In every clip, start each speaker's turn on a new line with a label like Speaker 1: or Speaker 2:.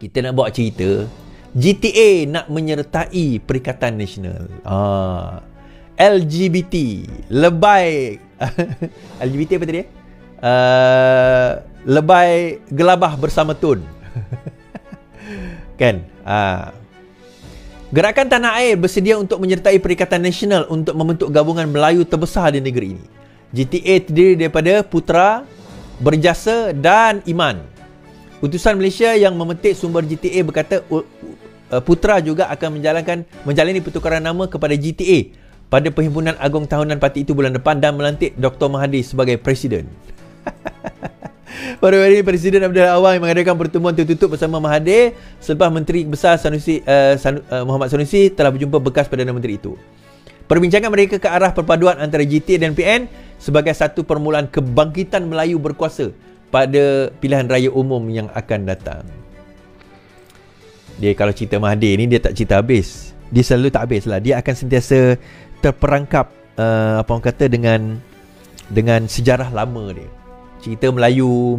Speaker 1: kita nak bawa cerita GTA nak menyertai Perikatan Nasional. LGBT lebay LGBT apa tadi? Lebay gelabah bersama Tun. Kan? Gerakan Tanah Air bersedia untuk menyertai Perikatan Nasional untuk membentuk gabungan Melayu terbesar di negeri ini. GTA terdiri daripada Putra, Berjasa dan Iman. Utusan Malaysia yang memetik sumber GTA berkata Putra juga akan menjalani pertukaran nama kepada GTA pada Perhimpunan Agung Tahunan Parti itu bulan depan dan melantik Dr. Mahathir sebagai Presiden. Pada hari ini, Presiden Abdul Awang mengadakan pertemuan tertutup bersama Mahathir selepas Menteri Besar Muhammad Sanusi telah berjumpa bekas Perdana Menteri itu. Perbincangan mereka ke arah perpaduan antara GTA dan PN sebagai satu permulaan kebangkitan Melayu berkuasa pada pilihan raya umum yang akan datang. Dia kalau cerita Mahathir ni, dia tak cerita habis. Dia selalu tak habis lah. Dia akan sentiasa terperangkap apa orang kata dengan sejarah lama dia. Cerita Melayu.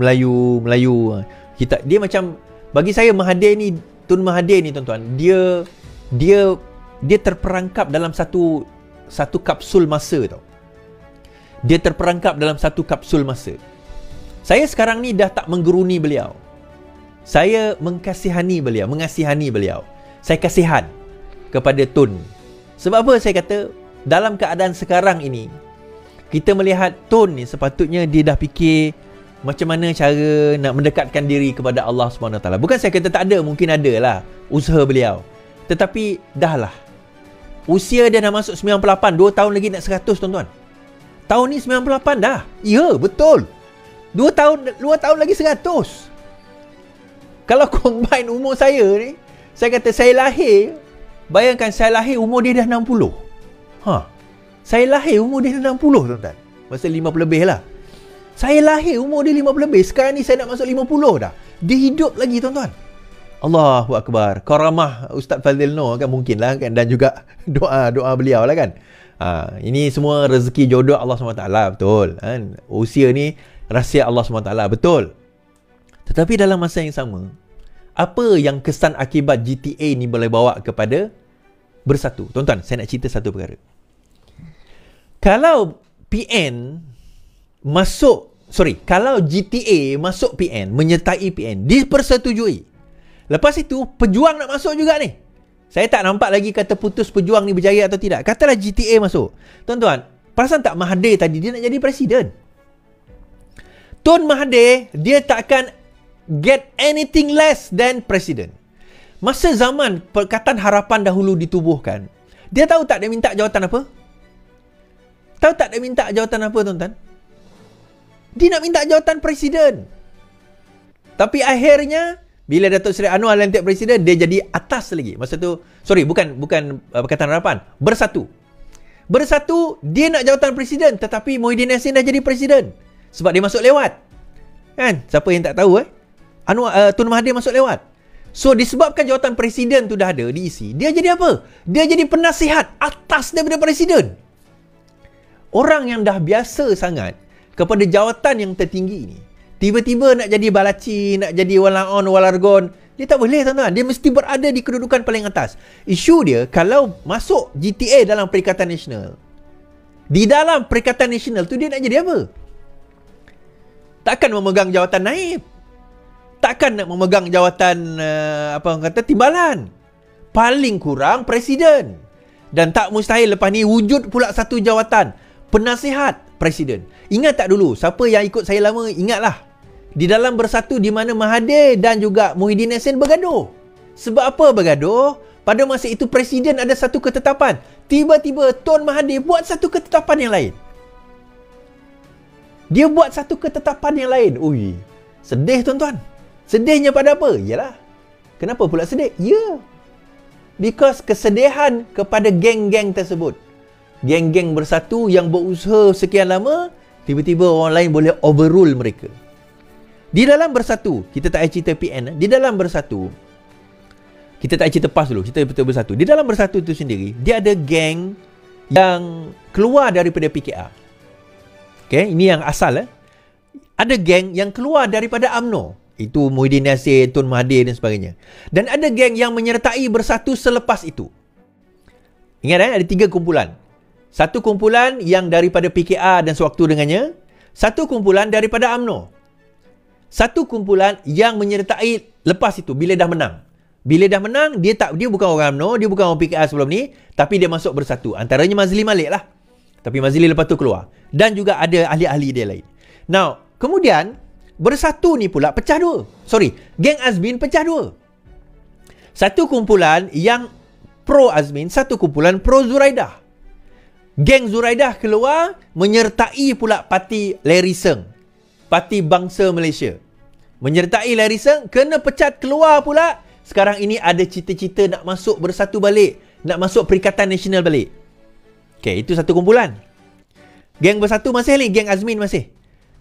Speaker 1: Dia macam, bagi saya Mahathir ni, Tun Mahathir ni tuan-tuan, dia terperangkap dalam satu kapsul masa tau. Dia terperangkap dalam satu kapsul masa. Saya sekarang ni dah tak menggeruni beliau. Saya mengasihani beliau. Saya kasihan kepada Tun. Sebab apa saya kata, dalam keadaan sekarang ini, kita melihat Tun ni sepatutnya dia dah fikir macam mana cara nak mendekatkan diri kepada Allah SWT. Bukan saya kata tak ada, mungkin ada lah usaha beliau. Tetapi dah lah. Usia dia dah masuk 98, 2 tahun lagi nak 100 tuan-tuan. Tahun ni 98 dah. Ya, betul. 2 tahun lagi 100. Kalau combine umur saya ni, saya kata saya lahir, bayangkan saya lahir umur dia dah 60. Saya lahir umur dia dah 60 tuan-tuan. Masa 50 lebih lah. Saya lahir umur dia 50 lebih. Sekarang ni saya nak masuk 50 dah. Dia hidup lagi tuan-tuan. Allahu Akbar. Karamah Ustaz Fazil Noor kan, mungkin lah kan. Dan juga doa beliau lah kan. Ini semua rezeki jodoh Allah SWT, betul kan? Usia ni rahsia Allah SWT, betul. Tetapi dalam masa yang sama, apa yang kesan akibat GTA ni boleh bawa kepada bersatu? Tuan-tuan, saya nak cerita satu perkara. Kalau GTA masuk PN, menyertai PN, dipersetujui. Lepas itu, pejuang nak masuk juga ni. Saya tak nampak lagi kata putus pejuang ni berjaya atau tidak. Katalah GTA masuk. Tuan-tuan, perasan tak Mahathir tadi, dia nak jadi presiden. Tun Mahathir, dia tak akan get anything less than presiden. Masa zaman Perikatan Harapan dahulu ditubuhkan, dia tahu tak dia minta jawatan apa? Tahu tak dia minta jawatan apa, tuan-tuan? Dia nak minta jawatan presiden. Tapi akhirnya, bila Datuk Seri Anwar lantik presiden, dia jadi atas lagi. Masa tu, bukan Perikatan Harapan, Bersatu. Bersatu, dia nak jawatan presiden, tetapi Muhyiddin Yassin dah jadi presiden. Sebab dia masuk lewat. Kan? Siapa yang tak tahu Tun Mahathir masuk lewat. So, disebabkan jawatan presiden tu dah ada, diisi, dia jadi apa? Dia jadi penasihat atas daripada presiden. Orang yang dah biasa sangat kepada jawatan yang tertinggi ni, tiba-tiba nak jadi balaci, nak jadi walaon, walargon, dia tak boleh tuan-tuan. Dia mesti berada di kedudukan paling atas. Isu dia, kalau masuk GTA dalam Perikatan Nasional, di dalam Perikatan Nasional tu dia nak jadi apa? Takkan memegang jawatan naib. Takkan nak memegang jawatan timbalan. Paling kurang presiden. Dan tak mustahil lepas ni wujud pula satu jawatan, penasihat presiden. Ingat tak dulu, siapa yang ikut saya lama, ingatlah. Di dalam Bersatu di mana Mahathir dan juga Muhyiddin Yassin bergaduh. Sebab apa bergaduh? Pada masa itu presiden ada satu ketetapan. Tiba-tiba Tun Mahathir buat satu ketetapan yang lain. Dia buat satu ketetapan yang lain. Ui, sedih tuan-tuan. Sedihnya pada apa? Yalah. Kenapa pula sedih? Ya. Because kesedihan kepada geng-geng tersebut. Geng-geng Bersatu yang berusaha sekian lama, tiba-tiba orang lain boleh overrule mereka. Di dalam Bersatu, kita tak payah cerita PN. Di dalam Bersatu, kita tak payah cerita PAS dulu, kita betul Bersatu. Di dalam Bersatu itu sendiri, dia ada geng yang keluar daripada PKR. Okay, ini yang asal. Ada geng yang keluar daripada UMNO. Itu Muhyiddin Yassin, Tun Mahathir dan sebagainya. Dan ada geng yang menyertai Bersatu selepas itu. Ingat ada 3 kumpulan. Satu kumpulan yang daripada PKR dan sewaktu dengannya. Satu kumpulan daripada UMNO. Satu kumpulan yang menyertai lepas itu bila dah menang. Bila dah menang, dia bukan orang UMNO, dia bukan orang PKR sebelum ni, tapi dia masuk Bersatu. Antaranya Mazli Malik lah. Tapi Mazli lepas tu keluar. Dan juga ada ahli-ahli dia lain. Now, kemudian Bersatu ni pula pecah dua. Geng Azmin pecah dua. Satu kumpulan yang pro Azmin, satu kumpulan pro Zuraidah. Geng Zuraidah keluar menyertai pula parti Larry Seng, Parti Bangsa Malaysia. Menyertai Larry Seng, kena pecat keluar pula. Sekarang ini ada cita-cita nak masuk Bersatu balik, nak masuk Perikatan Nasional balik. Okey, itu satu kumpulan. Geng Bersatu masih ni, geng Azmin masih.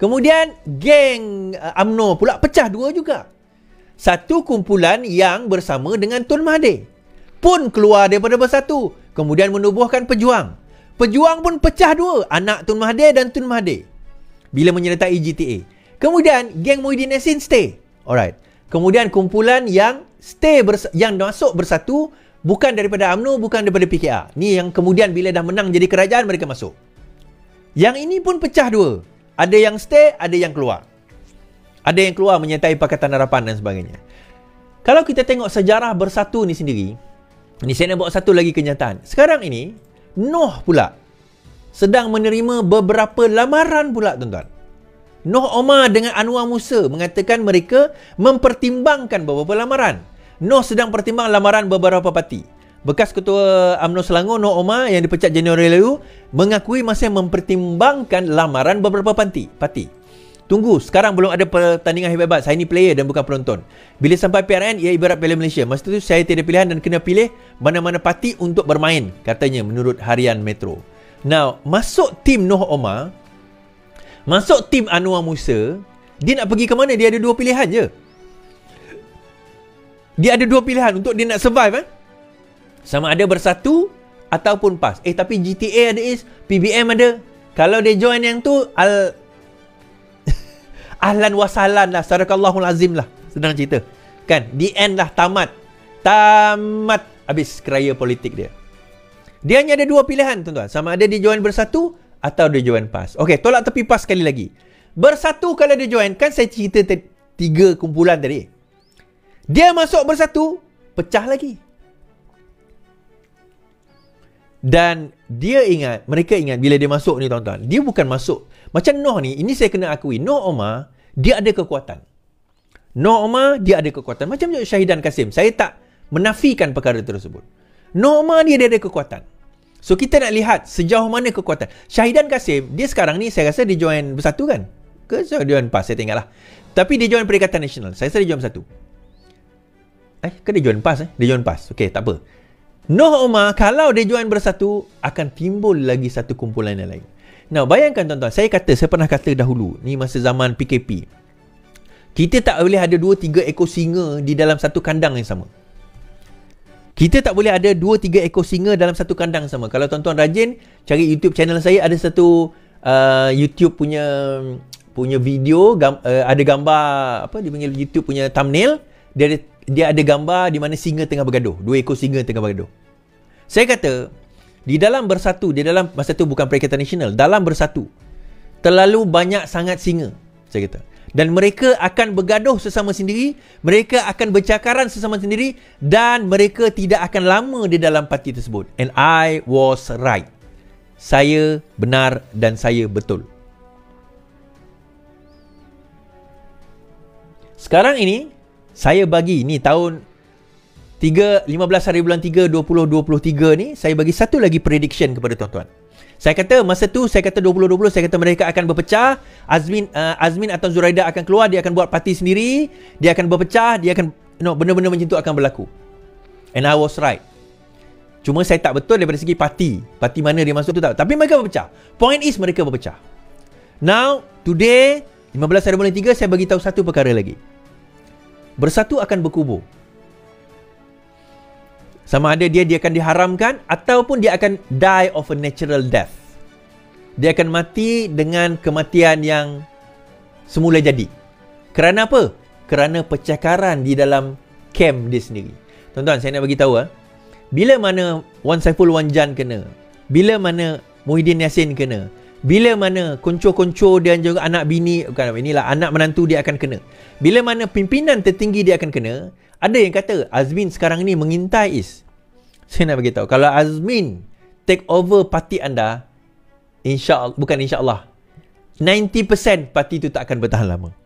Speaker 1: Kemudian geng UMNO pula pecah dua juga. Satu kumpulan yang bersama dengan Tun Mahathir pun keluar daripada Bersatu, kemudian menubuhkan Pejuang. Pejuang pun pecah dua, anak Tun Mahathir dan Tun Mahathir bila menyertai GTA. Kemudian geng Muhyiddin Yassin stay. Alright. Kemudian kumpulan yang yang masuk Bersatu bukan daripada UMNO, bukan daripada PKR. Ni yang kemudian bila dah menang jadi kerajaan mereka masuk. Yang ini pun pecah dua. Ada yang stay, ada yang keluar. Ada yang keluar menyertai Pakatan Harapan dan sebagainya. Kalau kita tengok sejarah Bersatu ni sendiri, ni saya nak bawa satu lagi kenyataan. Sekarang ini, Noh pula sedang menerima beberapa lamaran pula, tuan-tuan. Noh Omar dengan Anwar Musa mengatakan mereka mempertimbangkan beberapa lamaran. Noh sedang pertimbang lamaran beberapa parti. Bekas Ketua UMNO Selangor, Noh Omar, yang dipecat Januari lalu, mengakui masih mempertimbangkan lamaran beberapa parti. Tunggu, sekarang belum ada pertandingan hebat-hebat. Saya ni player dan bukan penonton. Bila sampai PRN, ia ibarat Piala Malaysia. Masa itu saya tiada pilihan dan kena pilih mana-mana parti untuk bermain, katanya menurut Harian Metro. Now, masuk tim Noh Omar, masuk tim Anwar Musa, dia nak pergi ke mana? Dia ada dua pilihan je. Dia ada dua pilihan untuk dia nak survive. Sama ada Bersatu ataupun PAS. Tapi GTA ada, PBM ada. Kalau dia join yang tu, ahlan wasalan lah, sadaqallahul azim lah. Senang cerita. Kan? The end lah, tamat. Habis keraya politik dia. Dia hanya ada dua pilihan, tuan-tuan. Sama ada dia join Bersatu atau dia join PAS. Okey, tolak tepi PAS sekali lagi. Bersatu kalau dia join, kan saya cerita tiga kumpulan tadi. Dia masuk Bersatu, pecah lagi. Dan mereka ingat bila dia masuk ni, tuan-tuan, dia bukan masuk. Macam Noh ni, ini saya kena akui, Noh Omar, dia ada kekuatan. Noh Omar, dia ada kekuatan. Macam Syahidan Kasim, saya tak menafikan perkara tersebut. Noh Omar, dia ada kekuatan. So, kita nak lihat sejauh mana kekuatan. Syahidan Kasim, dia sekarang ni, saya rasa dia join Bersatu kan? Ke dia join PAS, saya tengok lah. Tapi dia join Perikatan Nasional. Saya rasa dia join Bersatu. Ke dia join PAS? Dia join PAS. Okey, tak apa. Noh Omar, kalau dia join Bersatu, akan timbul lagi satu kumpulan yang lain. Now, bayangkan tuan-tuan, saya pernah kata dahulu, ni masa zaman PKP, kita tak boleh ada 2-3 ekor singa di dalam satu kandang yang sama. Kita tak boleh ada 2-3 ekor singa dalam satu kandang yang sama. Kalau tuan-tuan rajin cari YouTube channel saya, ada satu YouTube punya video, ada gambar, apa dia panggil, YouTube punya thumbnail, dia ada gambar di mana singa tengah bergaduh. 2 ekor singa tengah bergaduh. Saya kata, di dalam Bersatu, di dalam masa tu bukan Perikatan Nasional, dalam Bersatu, terlalu banyak sangat singa, saya kata. Dan mereka akan bergaduh sesama sendiri, mereka akan bercakaran sesama sendiri, dan mereka tidak akan lama di dalam parti tersebut. And I was right. Saya benar dan saya betul. Sekarang ini, saya bagi ni tahun 15 hari bulan 3 2023 ni, saya bagi satu lagi prediction kepada tuan-tuan. Saya kata masa tu, saya kata 2020, saya kata mereka akan berpecah. Azmin atau Zuraidah akan keluar, dia akan buat parti sendiri, dia akan berpecah, dia akan benda-benda macam tu akan berlaku. And I was right. Cuma saya tak betul daripada segi parti. Parti mana dia masuk tu tak. Tapi mereka berpecah. Point is mereka berpecah. Now, today 15 hari bulan 3, saya bagi tahu satu perkara lagi. Bersatu akan berkubur. Sama ada dia akan diharamkan ataupun dia akan die of a natural death. Dia akan mati dengan kematian yang semula jadi. Kerana apa? kerana percakaran di dalam camp dia sendiri. Tuan-tuan, saya nak bagi tahu bila mana Wan Saiful Wan Jan kena, bila mana Muhyiddin Yassin kena, bila mana konco-konco dia juga anak bini, bukan inilah anak menantu dia akan kena. Bila mana pimpinan tertinggi dia akan kena, ada yang kata Azmin sekarang ni mengintai Is. Saya nak bagi tahu, kalau Azmin take over parti anda, insya-Allah, bukan insya-Allah, 90% parti itu tak akan bertahan lama.